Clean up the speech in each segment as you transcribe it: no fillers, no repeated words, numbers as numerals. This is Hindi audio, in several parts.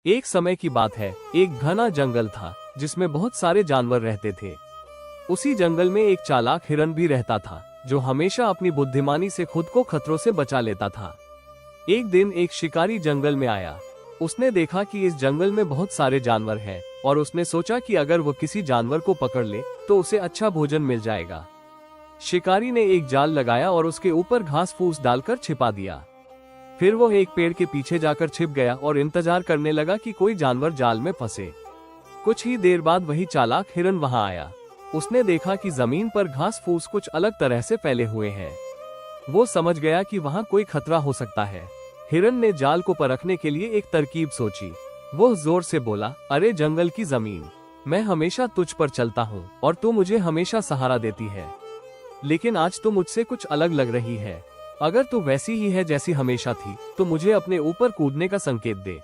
एक समय की बात है, एक घना जंगल था जिसमें बहुत सारे जानवर रहते थे। उसी जंगल में एक चालाक हिरन भी रहता था जो हमेशा अपनी बुद्धिमानी से खुद को खतरों से बचा लेता था। एक दिन एक शिकारी जंगल में आया। उसने देखा कि इस जंगल में बहुत सारे जानवर हैं और उसने सोचा कि अगर वो किसी जानवर को पकड़ ले तो उसे अच्छा भोजन मिल जाएगा। शिकारी ने एक जाल लगाया और उसके ऊपर घास फूस डालकर छिपा दिया। फिर वो एक पेड़ के पीछे जाकर छिप गया और इंतजार करने लगा कि कोई जानवर जाल में फंसे। कुछ ही देर बाद वही चालाक हिरन वहां आया। उसने देखा कि जमीन पर घास फूस कुछ अलग तरह से फैले हुए हैं। वो समझ गया कि वहां कोई खतरा हो सकता है। हिरन ने जाल को परखने के लिए एक तरकीब सोची। वो जोर से बोला, अरे जंगल की जमीन, मैं हमेशा तुझ पर चलता हूँ और तू मुझे हमेशा सहारा देती है, लेकिन आज तू मुझसे कुछ अलग लग रही है। अगर तू वैसी ही है जैसी हमेशा थी तो मुझे अपने ऊपर कूदने का संकेत दे।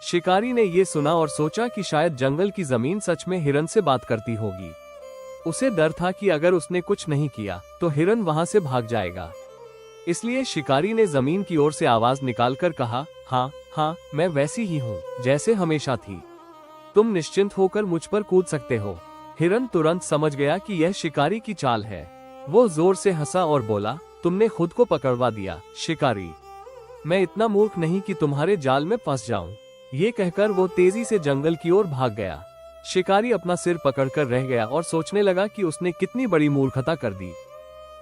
शिकारी ने ये सुना और सोचा कि शायद जंगल की जमीन सच में हिरन से बात करती होगी। उसे डर था कि अगर उसने कुछ नहीं किया तो हिरन वहां से भाग जाएगा। इसलिए शिकारी ने जमीन की ओर से आवाज निकालकर कहा, हाँ हाँ, मैं वैसी ही हूँ जैसे हमेशा थी। तुम निश्चिंत होकर मुझ पर कूद सकते हो। हिरन तुरंत समझ गया कि यह शिकारी की चाल है। वो जोर से हंसा और बोला, तुमने खुद को पकड़वा दिया शिकारी। मैं इतना मूर्ख नहीं कि तुम्हारे जाल में फंस जाऊं। ये कहकर वो तेजी से जंगल की ओर भाग गया। शिकारी अपना सिर पकड़कर रह गया और सोचने लगा कि उसने कितनी बड़ी मूर्खता कर दी।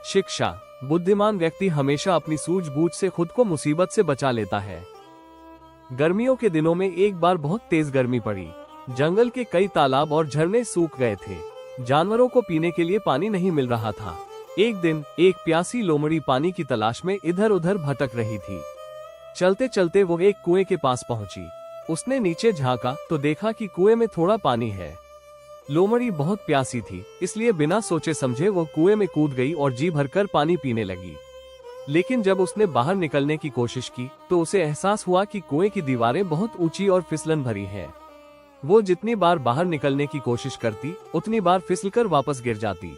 शिक्षा, बुद्धिमान व्यक्ति हमेशा अपनी सूझबूझ से खुद को मुसीबत से बचा लेता है। गर्मियों के दिनों में एक बार बहुत तेज गर्मी पड़ी। जंगल के कई तालाब और झरने सूख गए थे। जानवरों को पीने के लिए पानी नहीं मिल रहा था। एक दिन एक प्यासी लोमड़ी पानी की तलाश में इधर उधर भटक रही थी। चलते चलते वो एक कुएं के पास पहुंची। उसने नीचे झांका तो देखा कि कुएं में थोड़ा पानी है। लोमड़ी बहुत प्यासी थी, इसलिए बिना सोचे समझे वो कुएं में कूद गई और जी भरकर पानी पीने लगी। लेकिन जब उसने बाहर निकलने की कोशिश की तो उसे एहसास हुआ कि कुएं की दीवारें बहुत ऊंची और फिसलन भरी हैं। वो जितनी बार बाहर निकलने की कोशिश करती उतनी बार फिसलकर वापस गिर जाती।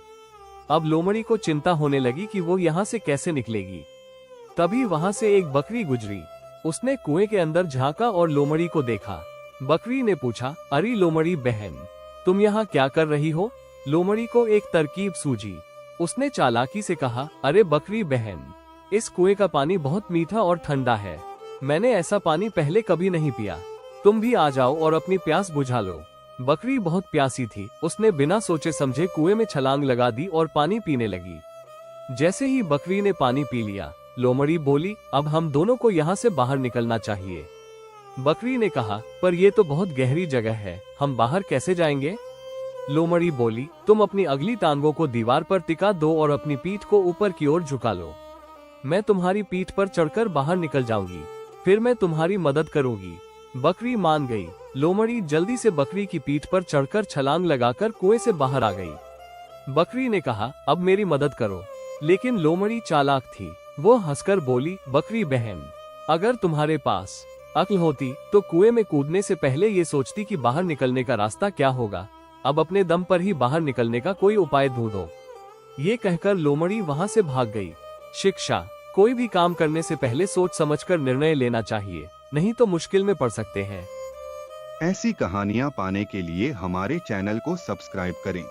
अब लोमड़ी को चिंता होने लगी कि वो यहाँ से कैसे निकलेगी। तभी वहाँ से एक बकरी गुजरी। उसने कुएं के अंदर झांका और लोमड़ी को देखा। बकरी ने पूछा, अरे लोमड़ी बहन, तुम यहाँ क्या कर रही हो? लोमड़ी को एक तरकीब सूझी। उसने चालाकी से कहा, अरे बकरी बहन, इस कुएं का पानी बहुत मीठा और ठंडा है। मैंने ऐसा पानी पहले कभी नहीं पिया। तुम भी आ जाओ और अपनी प्यास बुझा लो। बकरी बहुत प्यासी थी। उसने बिना सोचे समझे कुएं में छलांग लगा दी और पानी पीने लगी। जैसे ही बकरी ने पानी पी लिया, लोमड़ी बोली, अब हम दोनों को यहाँ से बाहर निकलना चाहिए। बकरी ने कहा, पर यह तो बहुत गहरी जगह है, हम बाहर कैसे जाएंगे? लोमड़ी बोली, तुम अपनी अगली टांगों को दीवार पर टिका दो और अपनी पीठ को ऊपर की ओर झुका लो। मैं तुम्हारी पीठ पर चढ़कर बाहर निकल जाऊंगी, फिर मैं तुम्हारी मदद करूंगी। बकरी मान गई। लोमड़ी जल्दी से बकरी की पीठ पर चढ़कर छलांग लगाकर कुएं से बाहर आ गई। बकरी ने कहा, अब मेरी मदद करो। लेकिन लोमड़ी चालाक थी। वो हंसकर बोली, बकरी बहन, अगर तुम्हारे पास अक्ल होती तो कुएं में कूदने से पहले ये सोचती कि बाहर निकलने का रास्ता क्या होगा। अब अपने दम पर ही बाहर निकलने का कोई उपाय ढूंढो। ये कहकर लोमड़ी वहां से भाग गई। शिक्षा, कोई भी काम करने से पहले सोच समझकर निर्णय लेना चाहिए, नहीं तो मुश्किल में पड़ सकते हैं। ऐसी कहानियाँ पाने के लिए हमारे चैनल को सब्सक्राइब करें।